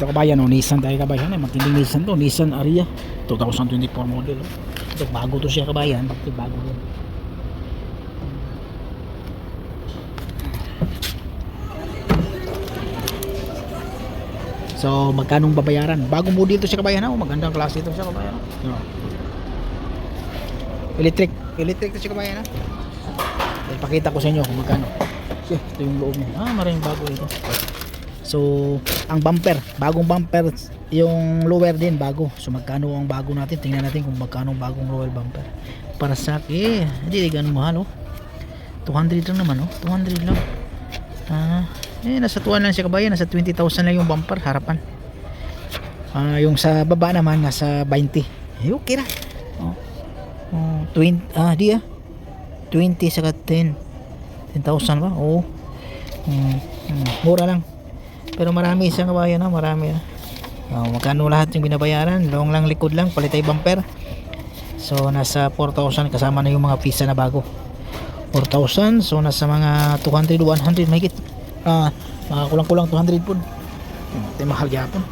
Ito kabayan, oh, Nissan tayo kabayan. Matinding Nissan to, Nissan Ariya 2024 model. Oh. Ito, bago to siya kabayan. Bakit bago yan? So, magkanong babayaran? Bagong model to siya kabayan. Oh. Magandang klase ito siya kabayan. Oh. Electric to siya kabayan. Ipakita ko sa inyo kung magkano. Ito yung loob niya. Maraming bago ito. So, ang bumper, bagong bumper, yung lower din bago. So, magkano ang bago natin? Tingnan natin kung magkano ang bagong lower bumper. Para sa akin, hindi ganun mahal, oh. 200 lang naman, oh. 200 lang. Nasa 2 lang siya kabayan. Nasa 20,000 lang yung bumper, harapan. Yung sa baba naman, nasa 20. Okay na. 20 saka 10,000 ba? Oo. Mura lang. Pero marami siyang kabayan, marami. Magkano lahat yung binabayaran? Long lang, likod lang, palitay bumper. So nasa 4,000 kasama na yung mga pisa na bago. 4,000, so nasa mga 200, 100 mahigit. Mga kulang-kulang 200 po. Ito mahal yapon.